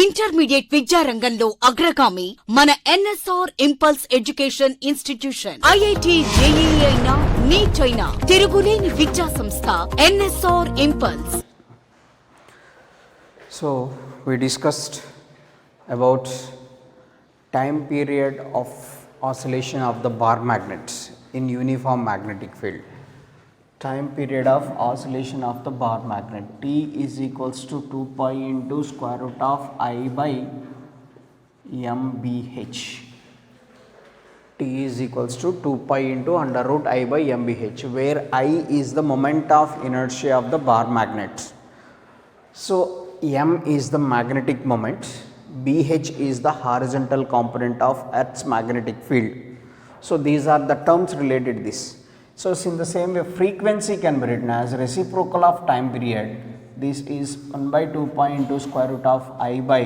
Intermediate విద్యారంగంలో అగ్రగామి మన NSR impulse education institution. IIT JEE అయినా నీట్ అయినా తిరుగులేని విద్యా సంస్థ NSR impulse. So we discussed about time period of oscillation of the bar magnets in uniform magnetic field. Time period of oscillation of the bar magnet T is equals to 2 pi into square root of I by MBH. T is equals to 2 pi into under root I by MBH, where I is the moment of inertia of the bar magnet. So M is the magnetic moment, BH is the horizontal component of Earth's magnetic field. So these are the terms related to this. So in the same way, frequency can be written as reciprocal of time period. This is 1 by 2 pi into square root of I by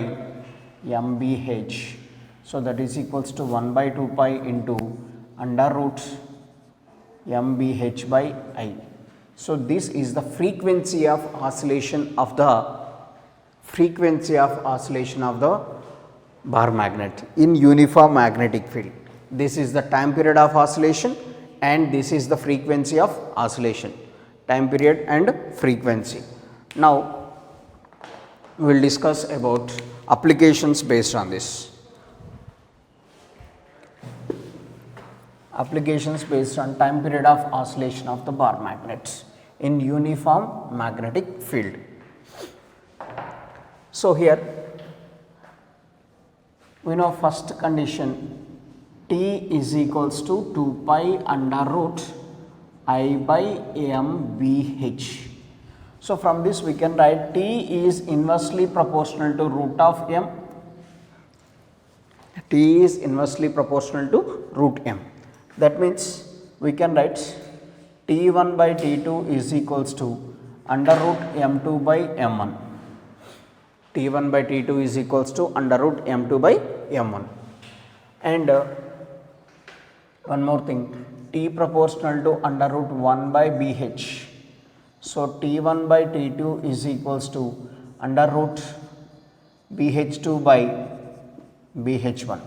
MBH. So that is equals to 1 by 2 pi into under root MBH by I. So this is the frequency of oscillation of the bar magnet in uniform magnetic field. This is the time period of oscillation and this is the frequency of oscillation, time period and frequency. Now we will discuss about applications based on this. Applications based on time period of oscillation of the bar magnets in uniform magnetic field. So here we know first condition, T is equals to 2 pi under root I by MBH. So from this we can write T is inversely proportional to root of M. T is inversely proportional to root M. That means we can write T1 by T2 is equals to under root M2 by M1. T1 by T2 is equals to under root M2 by M1. And one more thing, T proportional to under root 1 by BH. So T1 by T2 is equals to under root BH2 by BH1.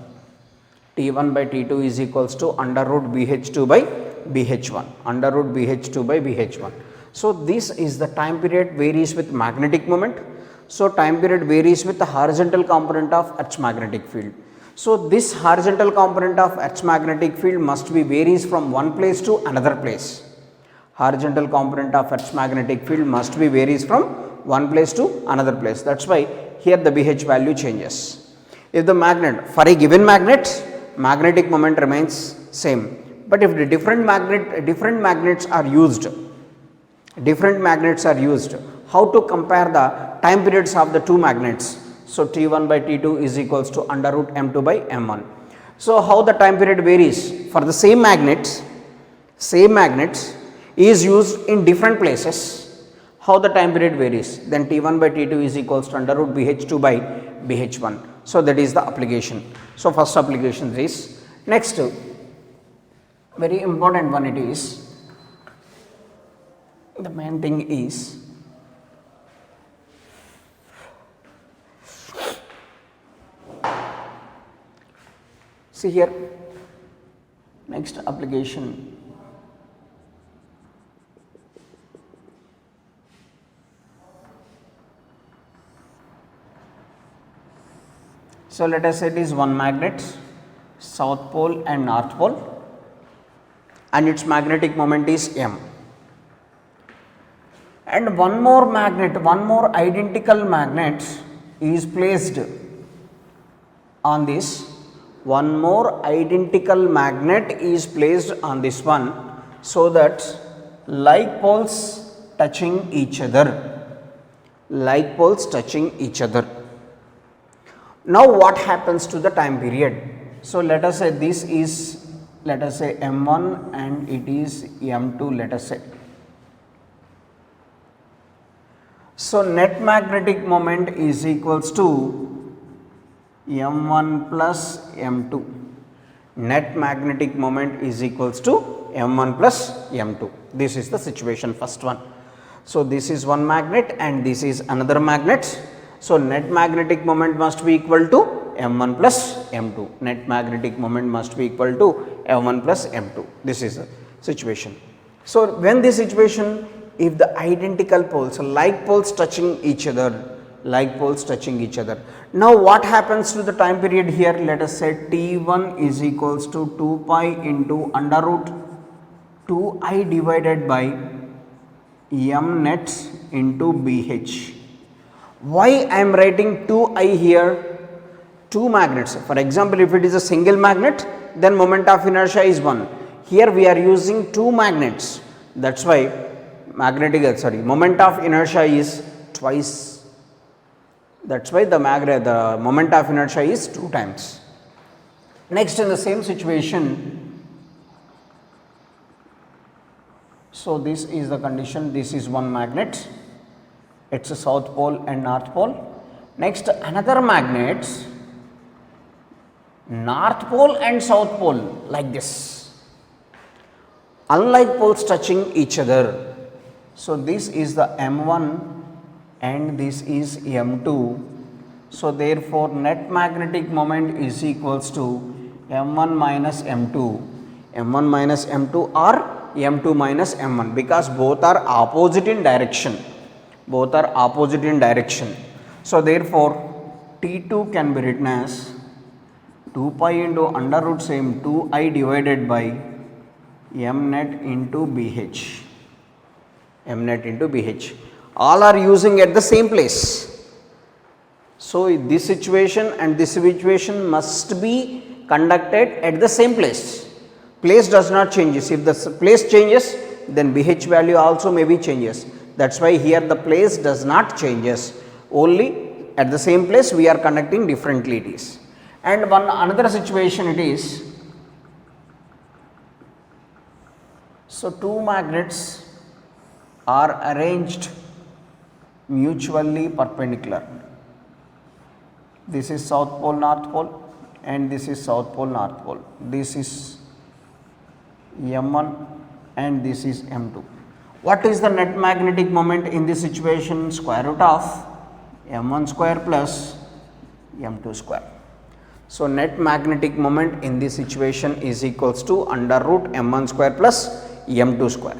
T1 by T2 is equals to under root BH2 by BH1, under root BH2 by BH1. So this is the time period varies with magnetic moment. So time period varies with the horizontal component of Earth's magnetic field. So this horizontal component of Earth's magnetic field must be varies from one place to another place. Horizontal component of Earth's magnetic field must be varies from one place to another place. That's why here the BH value changes. If the magnet, for a given magnet, magnetic moment remains same. But if the different magnets are used, how to compare the time periods of the two magnets? So T1 by T2 is equals to under root M2 by M1. So how the time period varies for the same magnets is used in different places. How the time period varies? Then T1 by T2 is equals to under root BH2 by BH1. So that is the application. So first application is. Next, very important one it is. The main thing is see here, next application. So let us say it is one magnet, south pole and north pole, and its magnetic moment is M. And one more identical magnet is placed on this. One more identical magnet is placed on this one, so that like poles touching each other. Now what happens to the time period? So let us say this is, let us say M1 and it is M2, let us say. So net magnetic moment is equals to M1 plus M2. Net magnetic moment is equals to M1 plus M2. This is the situation, first one. So this is one magnet and this is another magnet. So net magnetic moment must be equal to m1 plus m2. Net magnetic moment must be equal to m1 plus m2. This is the situation. So when this situation, if the identical poles, like poles touching each other, now what happens to the time period here? Let us say t1 is equals to 2 pi into under root 2I divided by m net into bh. Why I am writing 2I here? Two magnets. For example, if it is a single magnet, then moment of inertia is 1. Here we are using two magnets. That is why moment of inertia is twice. That is why the moment of inertia is 2 times. Next, in the same situation, so this is the condition, this is one magnet, it is a south pole and north pole. Next, another magnet, north pole and south pole, like this, unlike poles touching each other. So this is the m1 and this is m2. So therefore net magnetic moment is equals to m1 minus m2, or m2 minus m1, because both are opposite in direction. So therefore T2 can be written as 2 pi into under root same 2I divided by m net into bh. All are using at the same place. So this situation and this situation must be conducted at the same place. Place does not changes. If the place changes, then BH value also may be changes. That is why here the place does not changes. Only at the same place we are conducting differently it is. And one another situation it is. So two magnets are arranged mutually perpendicular. This is south pole north pole and this is south pole north pole. This is m1 and this is m2. What is the net magnetic moment in this situation? Square root of m1 square plus m2 square. So net magnetic moment in this situation is equals to under root m1 square plus m2 square.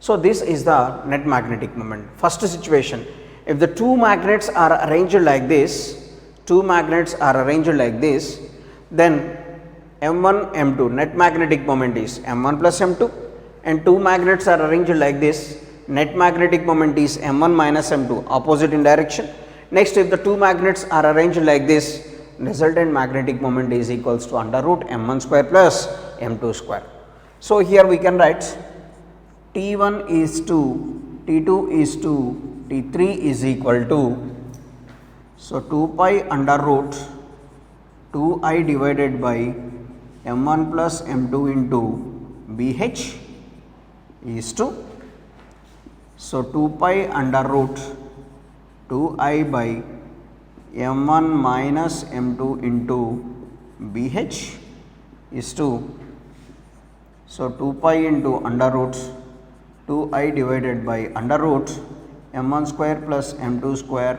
So this is the net magnetic moment. First situation, if the two magnets are arranged like this, then m1 m2 net magnetic moment is m1 plus m2, and two magnets are arranged like this, net magnetic moment is m1 minus m2, opposite in direction. Next, if the two magnets are arranged like this, resultant magnetic moment is equals to under root m1 square plus m2 square. So here we can write T1 is to T2 is to T3 is equal to, so 2 pi under root 2I divided by m1 plus m2 into BH is to, so 2 pi under root 2I by m1 minus m2 into BH is to, so 2 pi into under root 2I divided by under root m1 square plus m2 square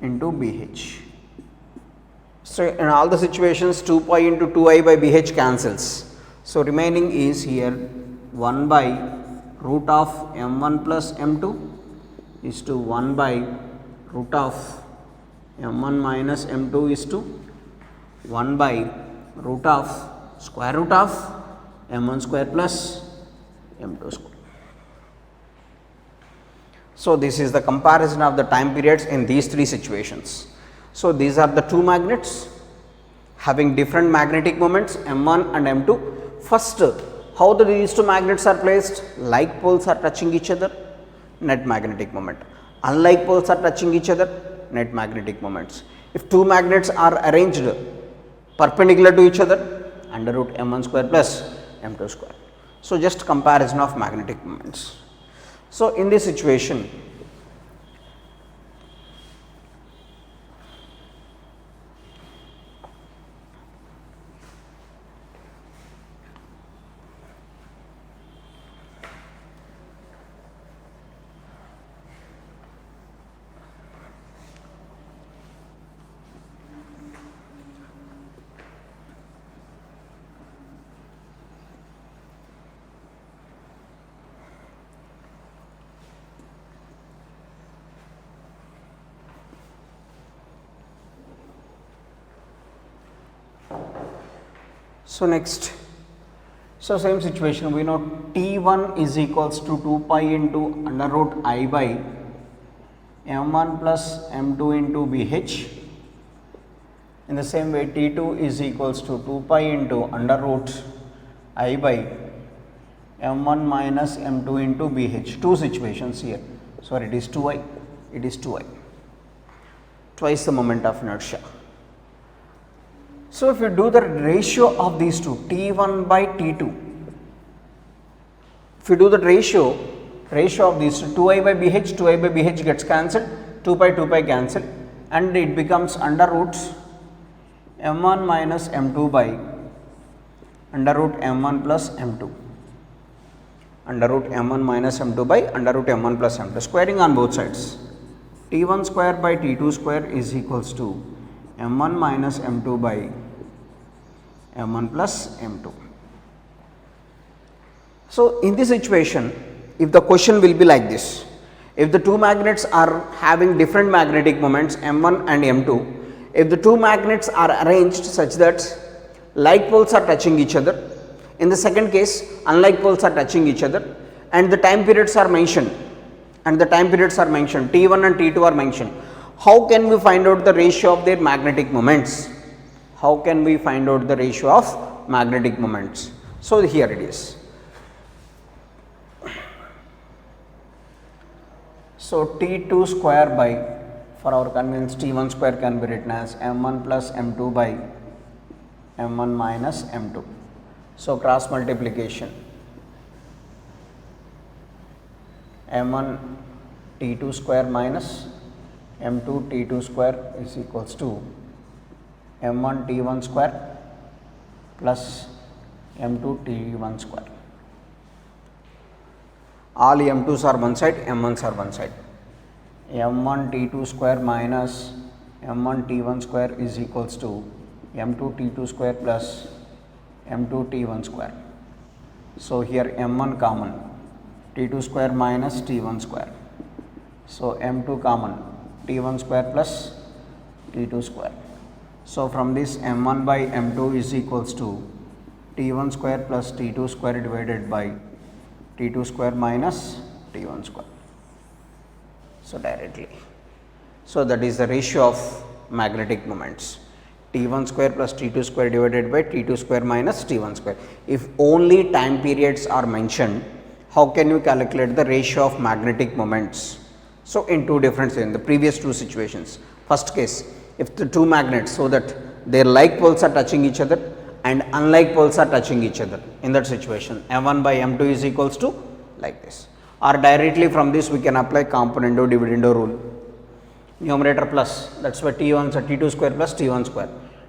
into BH. So in all the situations 2 pi into 2I by BH cancels. So remaining is here 1 by root of m1 plus m2 is to 1 by root of m1 minus m2 is to 1 by root of square root of m1 square plus m2 square. So this is the comparison of the time periods in these three situations. So these are the two magnets having different magnetic moments m1 and m2. First, how these two magnets are placed? Like poles are touching each other, net magnetic moment. Unlike poles are touching each other, net magnetic moments. If two magnets are arranged perpendicular to each other, under root m1 square plus m2 square. So just comparison of magnetic moments. So in this situation, So next, so same situation, we know T1 is equals to 2 pi into under root I by M1 plus M2 into BH. In the same way, T2 is equals to 2 pi into under root I by M1 minus M2 into BH. Two situations here. Sorry, it is 2I. It is 2I. Twice the moment of inertia. So if you do the ratio of these two, T1 by T2, if you do the ratio of these two, 2I by BH gets cancelled, 2 pi cancel, and it becomes under root M1 minus M2 by under root M1 plus M2. Under root M1 minus M2 by under root M1 plus M2, squaring on both sides. T1 square by T2 square is equals to M1 minus M2 by M1 plus M2. So in this situation, if the question will be like this, if the two magnets are having different magnetic moments M1 and M2, if the two magnets are arranged such that like poles are touching each other, in the second case unlike poles are touching each other, and the time periods are mentioned, T1 and T2 are mentioned, how can we find out the ratio of their magnetic moments? So here it is. So T2 square by, for our convenience, T1 square can be written as M1 plus M2 by M1 minus M2. So cross multiplication, M1 T2 square minus M2 T2 square is equals to M1 T1 square plus M2 T1 square. All M2s are one side, M1s are one side. M1 T2 square minus M1 T1 square is equals to M2 T2 square plus M2 T1 square. So here M1 common, T2 square minus T1 square. So M2 common, T1 square plus T2 square. So from this M1 by M2 is equals to T1 square plus T2 square divided by T2 square minus T1 square. So directly. So that is the ratio of magnetic moments, T1 square plus T2 square divided by T2 square minus T1 square. If only time periods are mentioned, how can you calculate the ratio of magnetic moments? So in two different, in the previous two situations, first case, if the two magnets, so that their like poles are touching each other and unlike poles are touching each other, in that situation M1 by M2 is equals to like this, or directly from this we can apply componendo dividendo rule. Numerator plus, that is why T2 square plus T1 square,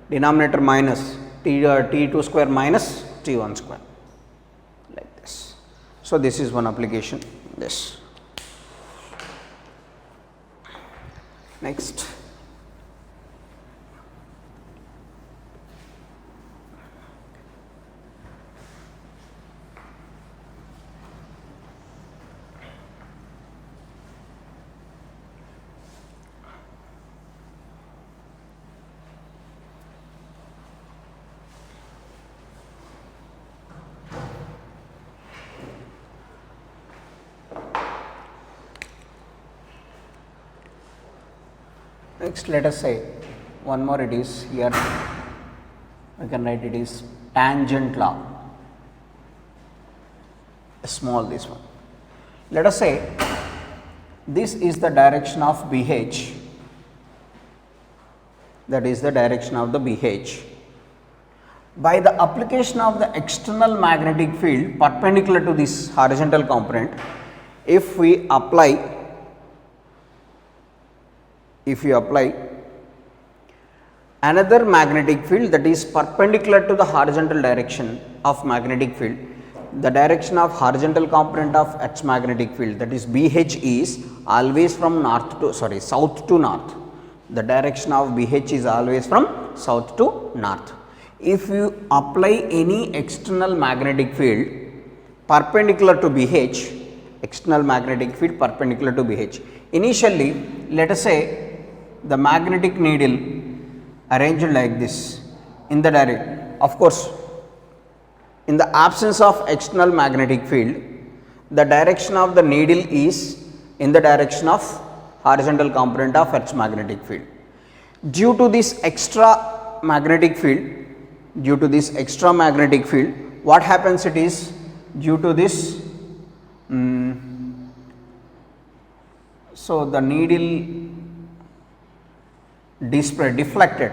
denominator minus T2 square minus T1 square, like this. So this is one application. This next, let us say one more, it is here, we can write it is tangent law, small this one. Let us say this is the direction of BH, that is the direction of the BH. By the application of the external magnetic field perpendicular to this horizontal component, if we apply another magnetic field that is perpendicular to the horizontal direction of magnetic field, the direction of horizontal component of Earth's magnetic field, that is BH, is always from south to north. The direction of BH is always from south to north. If you apply any external magnetic field perpendicular to BH, initially let us say the magnetic needle arranged like this, in the direction, of course, in the absence of external magnetic field, the direction of the needle is in the direction of horizontal component of Earth's magnetic field. Due to this extra magnetic field, what happens, it is due to this, so the needle deflected,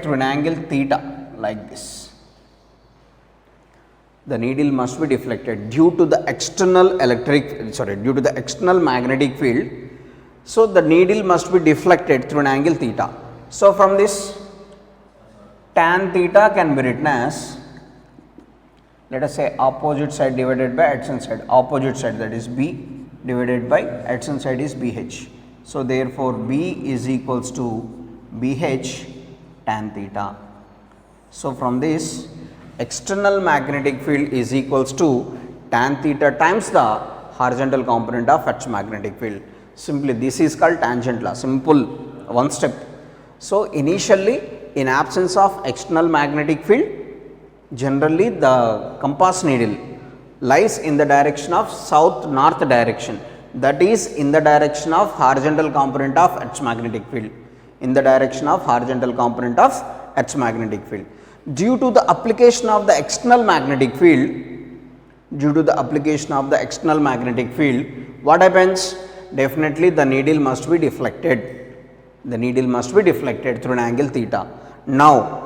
through an angle theta like this. The needle must be deflected due to the external magnetic field. So, the needle must be deflected through an angle theta. So, from this, tan theta can be written as, let us say, opposite side divided by adjacent side, opposite side, that is B divided by adjacent side is BH. So, therefore, B is equals to BH tan theta. So, from this, external magnetic field is equals to tan theta times the horizontal component of Earth's magnetic field. Simply this is called tangent law, simple one step. So, initially, in absence of external magnetic field, generally the compass needle lies in the direction of south north direction, that is in the direction of horizontal component of Earth's magnetic field, Due to the application of the external magnetic field, what happens? Definitely the needle must be deflected, through an angle theta. Now,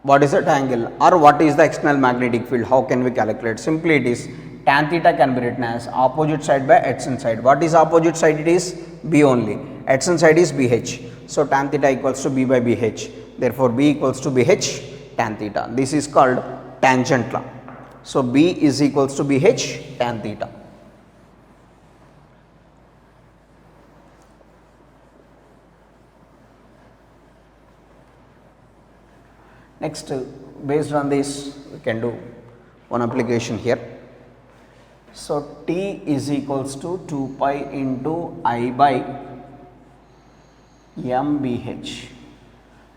what is that angle, or what is the external magnetic field? How can we calculate? Simply it is tan theta can be written as opposite side by adjacent side. What is opposite side? It is B only. Adjacent side is BH. So, tan theta equals to B by BH. Therefore, B equals to BH tan theta. This is called tangent law. So, B is equals to BH tan theta. Next, based on this, we can do one application here. So, T is equals to 2 pi into I by MBH.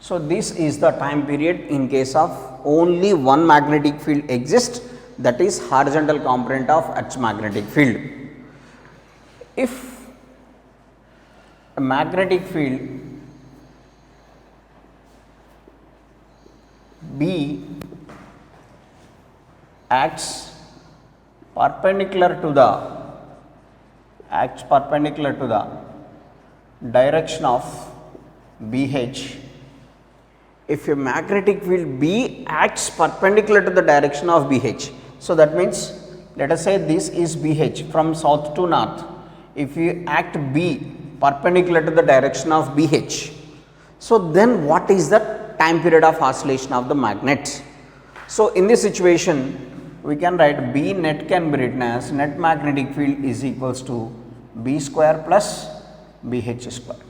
So, this is the time period in case of only one magnetic field exists, that is horizontal component of Earth's magnetic field. If a magnetic field B acts perpendicular to the direction of BH, if a magnetic field B acts perpendicular to the direction of BH, so that means, let us say this is BH from south to north. If you act B perpendicular to the direction of BH, so then what is the time period of oscillation of the magnet? So, in this situation, we can write B net can be written as net magnetic field is equals to B square plus BH square.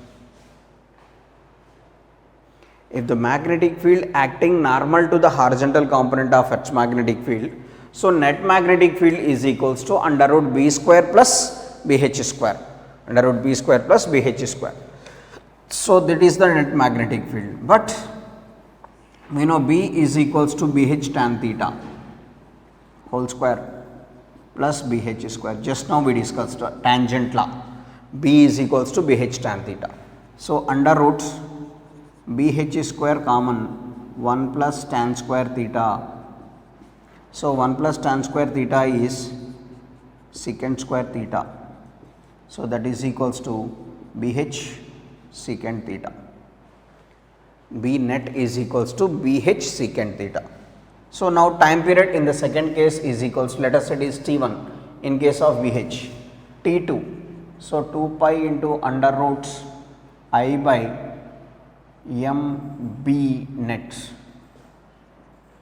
If the magnetic field acting normal to the horizontal component of Earth's magnetic field, so net magnetic field is equals to under root B square plus BH square, So, that is the net magnetic field, but we know B is equals to BH tan theta whole square plus BH square. Just now we discussed tangent law, B is equals to BH tan theta. So, under root BH square common 1 plus tan square theta. So, 1 plus tan square theta is secant square theta. So, that is equals to BH secant theta. B net is equals to BH secant theta. So, now time period in the second case is equals to, let us say it is T1 in case of BH, T2. So, 2 pi into under roots I by MB net.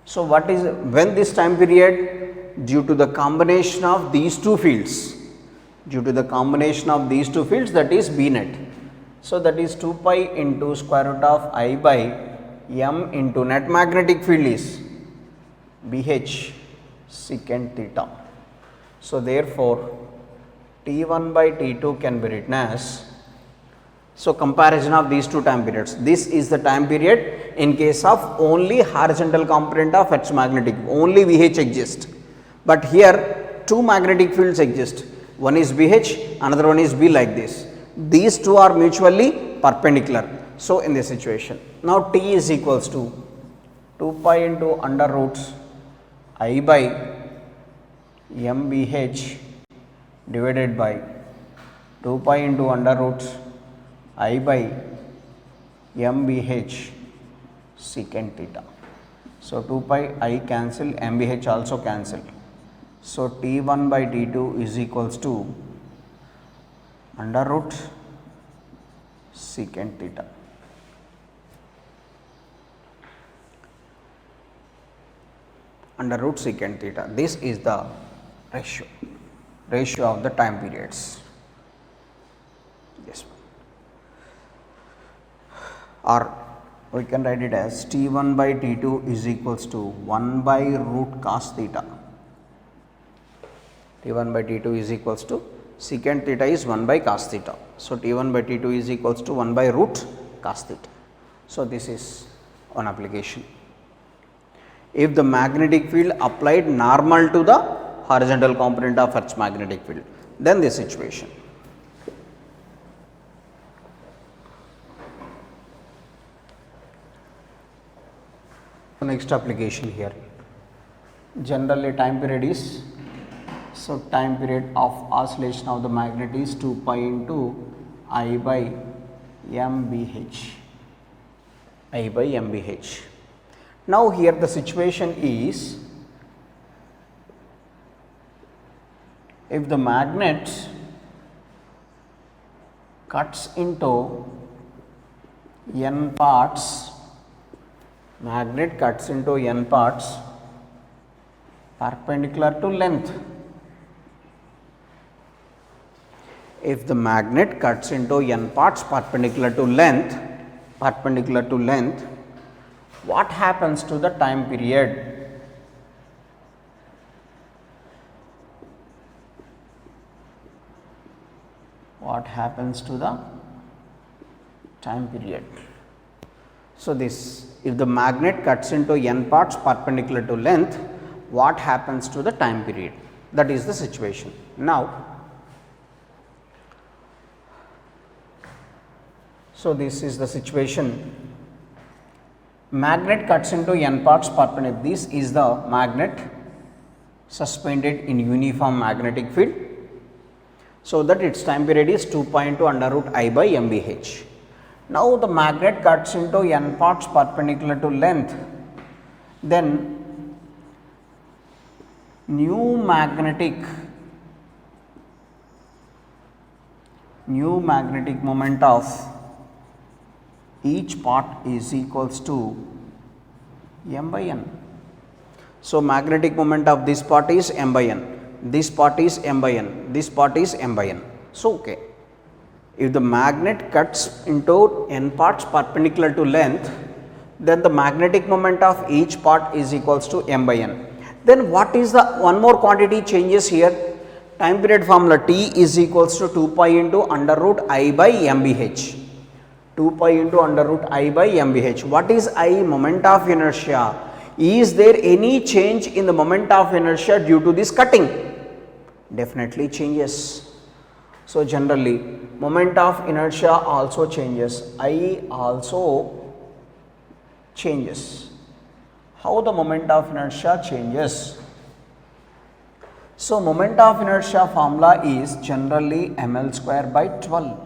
So, what is when this time period, due to the combination of these two fields, that is B net. So, that is 2 pi into square root of I by M into net magnetic field is BH secant theta. So, therefore, T1 by T2 can be written as So, comparison of these two time periods. This is the time period in case of only horizontal component of Earth's magnetic, only VH exists. But here two magnetic fields exist, one is BH, another one is B like this. These two are mutually perpendicular. So, in this situation, now T is equals to 2 pi into under root I by MBH divided by 2 pi into under root I by MBH secant theta. So, 2 pi I cancel, MBH also cancel. So, T1 by T2 is equals to under root secant theta. Under root secant theta. This is the ratio of the time periods. Yes. Or we can write it as T1 by T2 is equals to 1 by root cos theta. T1 by T2 is equals to secant theta is 1 by cos theta. So, T1 by T2 is equals to 1 by root cos theta. So, this is one application. If the magnetic field applied normal to the horizontal component of Earth's magnetic field, then this situation. Next application here, generally time period is, so time period of oscillation of the magnet is 2 pi into I by MBH, I by MBH. Now, here the situation is, if the magnet cuts into n parts, magnet cuts into n parts perpendicular to length. If the magnet cuts into n parts perpendicular to length, what happens to the time period? What happens to the time period? So, this, if the magnet cuts into n parts perpendicular to length, what happens to the time period? That is the situation. Now, so this is the situation. Magnet cuts into n parts perpendicular. This is the magnet suspended in uniform magnetic field. So, that its time period is 2 pi into under root I by MBH. Now, the magnet cuts into n parts perpendicular to length, then new magnetic moment of each part is equals to m by n. So, magnetic moment of this part is m by n, this part is m by n, this part is m by n. So, okay. If the magnet cuts into n parts perpendicular to length, then the magnetic moment of each part is equals to m by n. Then what is the one more quantity changes here? Time period formula T is equals to 2 pi into under root I by MBH. 2 pi into under root I by MBH. What is I? Moment of inertia. Is there any change in the moment of inertia due to this cutting? Definitely changes. So, generally moment of inertia also changes, I also changes. How the moment of inertia changes? So, moment of inertia formula is generally ml square by 12.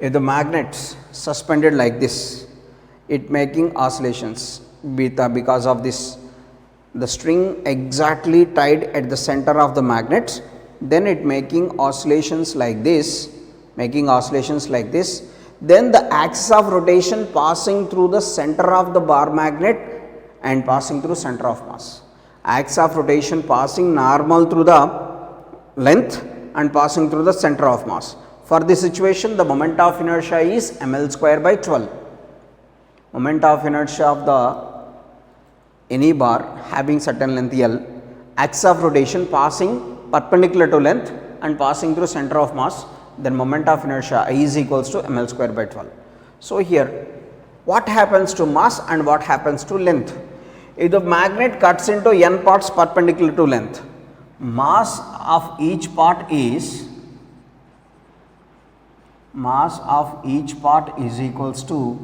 If the magnets suspended like this, it making oscillations beta because of this, the string exactly tied at the center of the magnet, then it making oscillations like this, then the axis of rotation passing through the center of the bar magnet and passing through center of mass. Axis of rotation passing normal through the length and passing through the center of mass. For this situation, the moment of inertia is ml square by 12. Moment of inertia of the any bar having certain length L, axis of rotation passing perpendicular to length and passing through center of mass, then moment of inertia I is equals to ml square by 12. So, here what happens to mass and what happens to length? If the magnet cuts into n parts perpendicular to length, mass of each part is equals to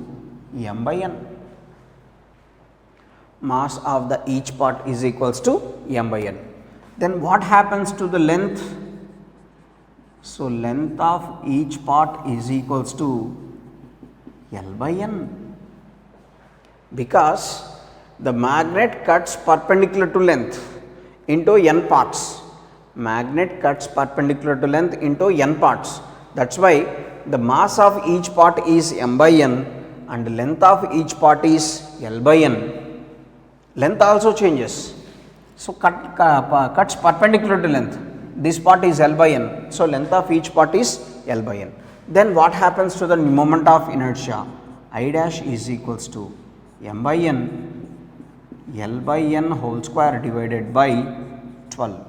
m by n. Mass of the each part is equals to m by n. Then what happens to the length? So, length of each part is equals to L by n, because the magnet cuts perpendicular to length into n parts. Magnet cuts perpendicular to length into n parts. That is why the mass of each part is m by n and length of each part is L by n. Length also changes. So, cuts perpendicular to length, this part is L by n. So, length of each part is L by n. Then what happens to the moment of inertia? I dash is equals to m by n L by n whole square divided by 12.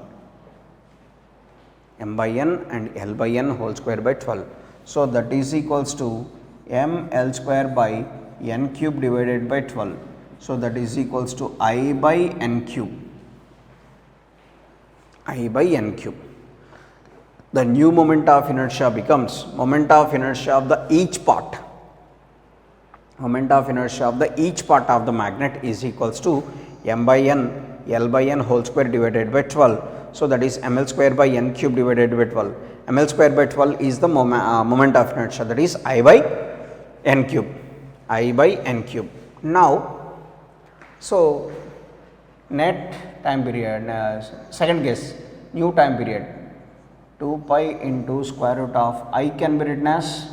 M by n and L by n whole square by 12. So, that is equals to m L square by n cube divided by 12. So, that is equals to I by n cube. I by n cube. The new moment of inertia becomes moment of inertia of the each part. Moment of inertia of the each part of the magnet is equals to m by n L by n whole square divided by 12. So, that is ml square by n cube divided by 12. ml square by 12 is the moment of inertia, that is I by n cube. I by n cube. Now, so net time period, second case, new time period, 2 pi into square root of I can be written as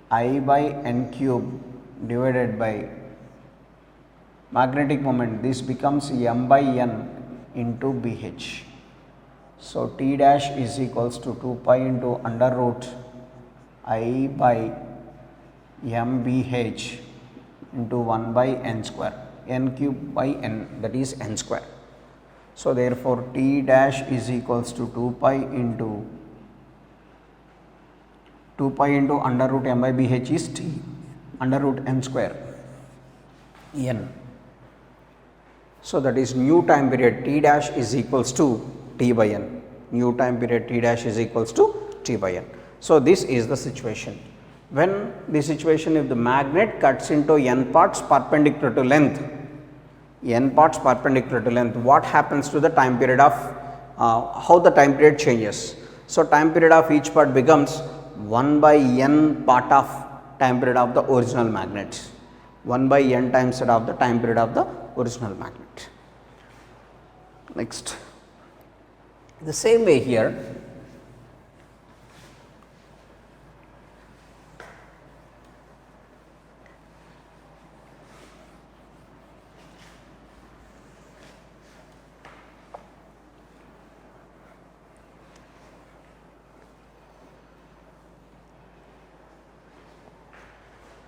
I by n cube divided by magnetic moment, this becomes m by n into BH. So, T dash is equals to 2 pi into under root I by m BH into 1 by n square, n cube by n, that is n square. So, therefore, T dash is equals to 2 pi into under root m by BH is T under root n square n. So, that is new time period T dash is equals to T by n, new time period T dash is equals to T by n. So, this is the situation. When the situation, if the magnet cuts into n parts perpendicular to length, what happens to the time period of, how the time period changes. So, time period of each part becomes 1 by n part of time period of the original magnet, 1 by n times that of the time period of the original magnet. Next, the same way here,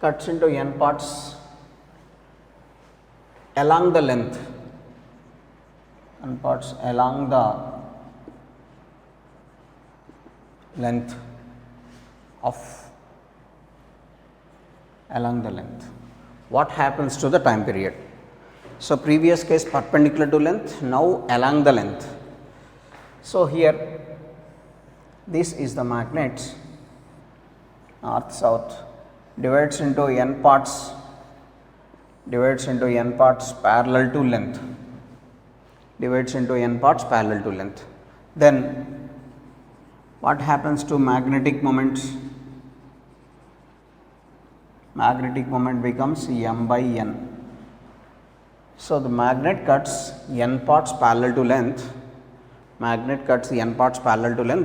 cuts into n parts along the length, n parts along the length of what happens to the time period? So, previous case perpendicular to length, now along the length. So, here this is the magnet north south, divides into n parts parallel to length, then what happens to magnetic moment? Magnetic moment becomes m by n. So, the magnet cuts n parts parallel to length,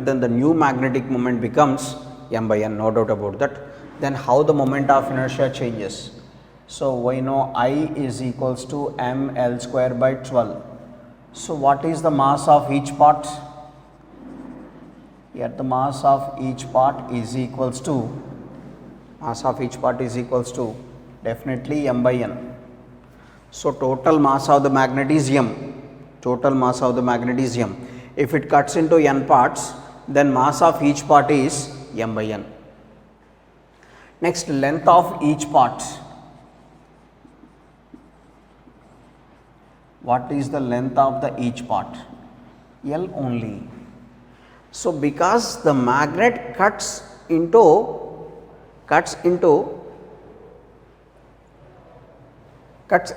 then the new magnetic moment becomes m by n, no doubt about that. Then how the moment of inertia changes? So, we know I is equals to m L square by 12. So, what is the mass of each part? Here the mass of each part is equals to definitely m by n. So, total mass of the magnet is m. If it cuts into n parts, then mass of each part is m by n. Next, length of each part. What is the length of the each part? L only. So, because the magnet cuts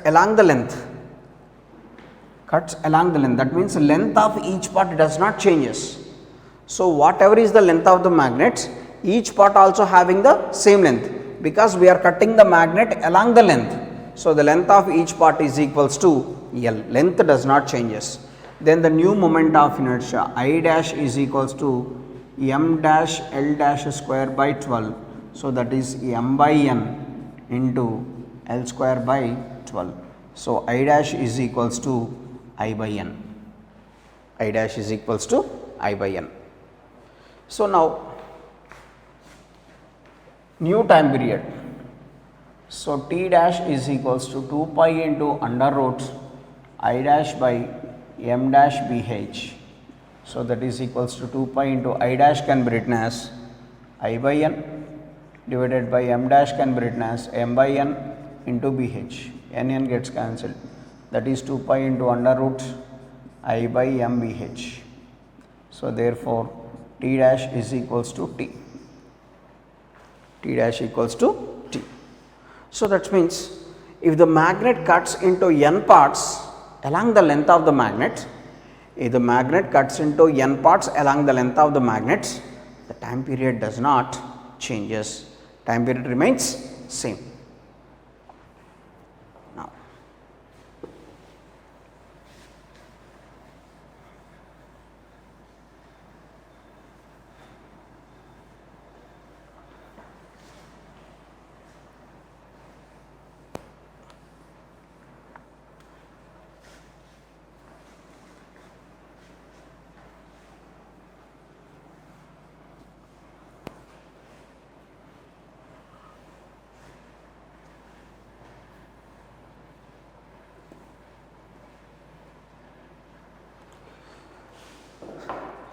along the length, that means length of each part does not changes. So, whatever is the length of the magnet, each part also having the same length, because we are cutting the magnet along the length. So, the length of each part is equals to L, length does not changes. Then the new moment of inertia I dash is equals to m dash L dash square by 12. So, that is m by n into L square by 12. So, I dash is equals to I by n, I dash is equals to I by n. So, now new time period. So, t dash is equals to 2 pi into under root I dash by m dash bh. So, that is equals to 2 pi into I dash can be written as I by n divided by m dash can be written as m by n into bh. N gets cancelled, that is 2 pi into under root I by m bh. So, therefore, t dash is equals to t, t dash equals to t. So, that means if the magnet cuts into n parts along the length of the magnet, if the magnet cuts into n parts along the length of the magnet, the time period does not changes, time period remains same. Now,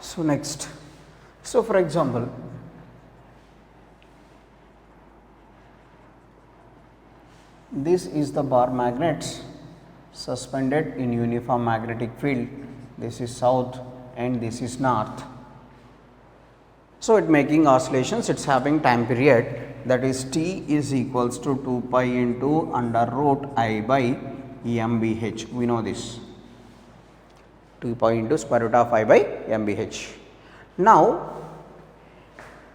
so next, so for example, this is the bar magnet suspended in uniform magnetic field. This is south and this is north. So, it making oscillations, it is having time period, that is t is equals to 2 pi into under root I by m bh. We know this, 2 pi into square root of I by m bh. Now,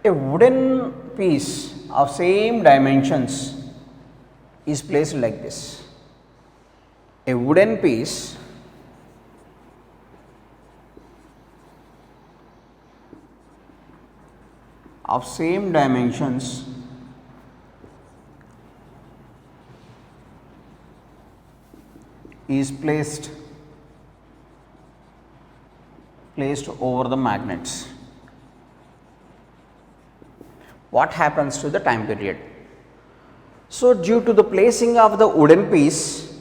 a wooden piece of same dimensions is placed like this. A wooden piece of same dimensions is placed over the magnets. What happens to the time period? So, due to the placing of the wooden piece,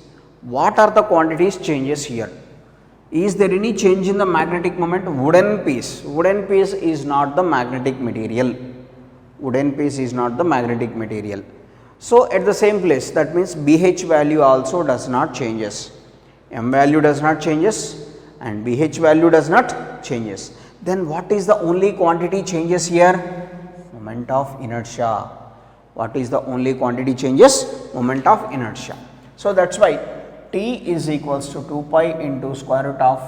what are the quantities changes here? Is there any change in the magnetic moment? Wooden piece is not the magnetic material, wooden piece is not the magnetic material. So, at the same place, that means BH value also does not changes, M value does not changes and BH value does not changes. Then what is the only quantity changes here? Moment of inertia. What is the only quantity changes? Moment of inertia. So, that is why t is equals to 2 pi into square root of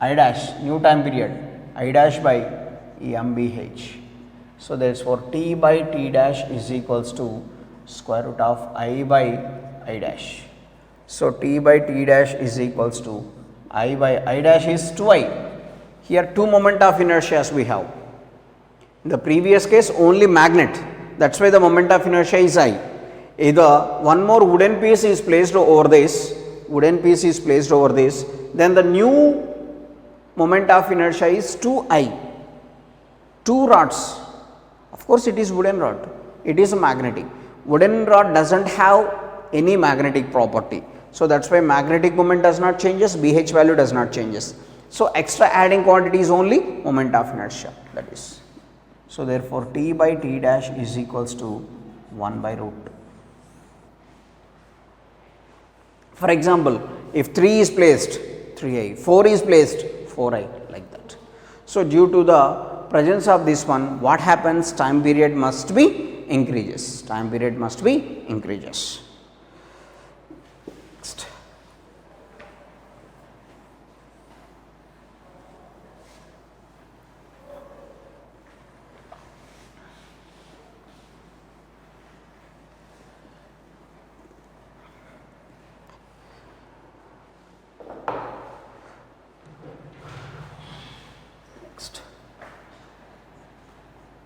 I dash, new time period, I dash by m bh. So, therefore, t by t dash is equals to square root of I by I dash. So, t by t dash is equals to I by I dash is 2I. Here 2 moment of inertia we have. In the previous case only magnet, that is why the moment of inertia is I. Either one more wooden piece is placed over this, then the new moment of inertia is 2I. 2 rods, of course it is wooden rod, it is magnetic. Wooden rod does not have any magnetic property. So, that is why magnetic moment does not changes, BH value does not changes. So, extra adding quantity is only moment of inertia, that is. So therefore t by t dash is equals to 1 by root. For example, if 3 is placed 3i, 4 is placed 4i, like that. So due to the presence of this one, what happens? Time period must be increases. Time period must be increases. Next. Next.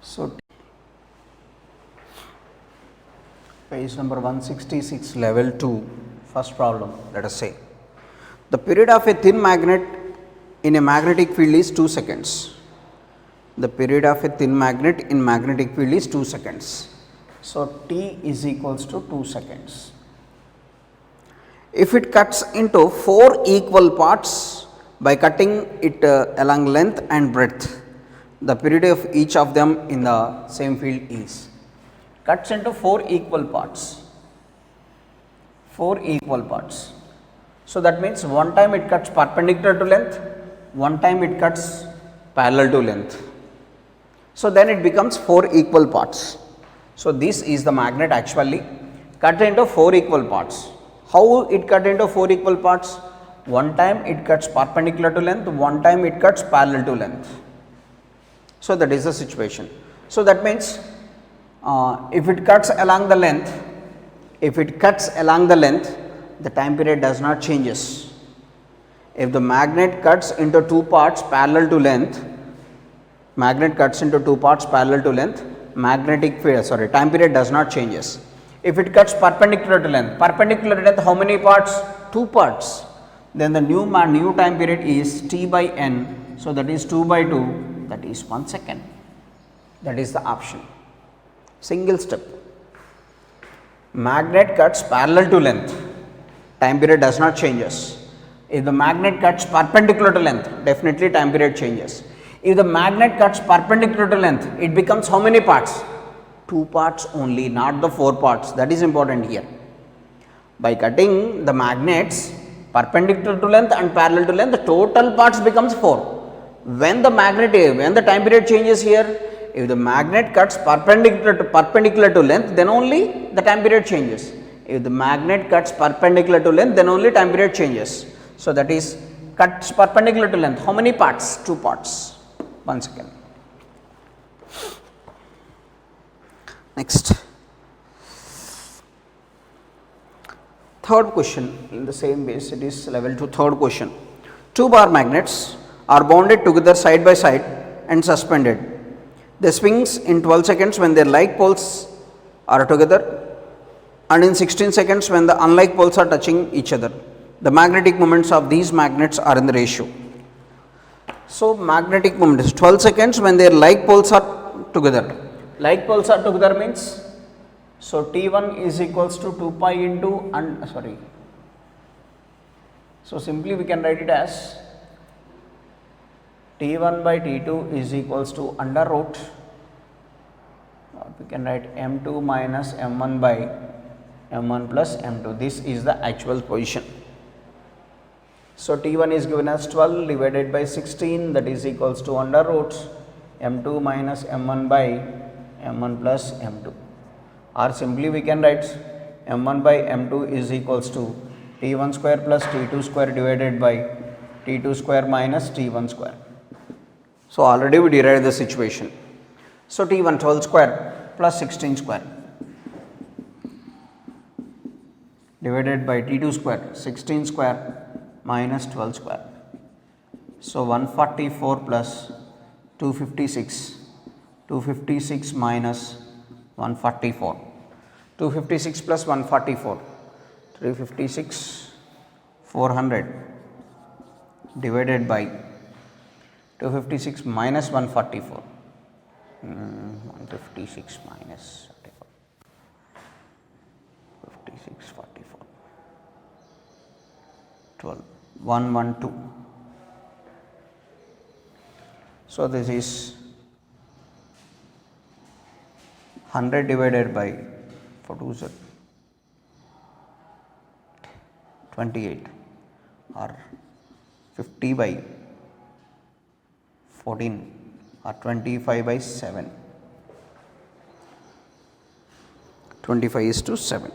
So page number 166, level 2, first problem. Let us say the period of a thin magnet in a magnetic field is 2 seconds. The period of a thin magnet in magnetic field is 2 seconds. So t is equals to 2 seconds. If it cuts into 4 equal parts by cutting it along length and breadth, the period of each of them in the same field is. Cuts into 4 equal parts. 4 equal parts. So that means one time it cuts perpendicular to length, one time it cuts parallel to length. So then it becomes 4 equal parts. So this is the magnet actually cut into 4 equal parts. How it cut into 4 equal parts? One time it cuts perpendicular to length, one time it cuts parallel to length. So that is the situation. So that means if it cuts along the length, the time period does not changes. If the magnet cuts into 2 parts parallel to length, time period does not changes. If it cuts perpendicular to length, how many parts? 2 parts. Then the new time period is t by n. So that is 2 by 2, that is 1 second. That is the option. Single step. Magnet cuts parallel to length, time period does not changes. If the magnet cuts perpendicular to length, definitely time period changes. If the magnet cuts perpendicular to length, it becomes how many parts? 2 parts only, not the 4 parts. That is important here. By cutting the magnets perpendicular to length and parallel to length, the total parts becomes 4. When the time period changes here, if the magnet cuts perpendicular to length, then only the time period changes. If the magnet cuts perpendicular to length, then only time period changes. So that is cuts perpendicular to length. How many parts? 2 parts. 1 second. Next. Third question in the same base, it is level 2, third question. 2 bar magnets are bonded together side by side and suspended. They swings in 12 seconds when their like poles are together and in 16 seconds when the unlike poles are touching each other. The magnetic moments of these magnets are in the ratio. So magnetic moment is 12 seconds when their like poles are together. Like poles are together means, so T1 is equals to 2 pi into, so simply we can write it as T1 by T2 is equals to under root, we can write M2 minus M1 by M1 plus M2. This is the actual position. So T1 is given as 12 divided by 16, that is equals to under root M2 minus M1 by M1 plus M2, or simply we can write M1 by M2 is equals to T1 square plus T2 square divided by T2 square minus T1 square. So already we derived the situation. So T1 12 square plus 16 square divided by T2 square 16 square minus 12 square. So 144 plus 256, 256 minus 144, 256 plus 144, 356, 400 divided by 256 minus 144, 156 minus 56, 44, 12, 112. So this is 100 divided by 4 2 is 28 or 50 by 14 or 25 by 7. 25 is to 7.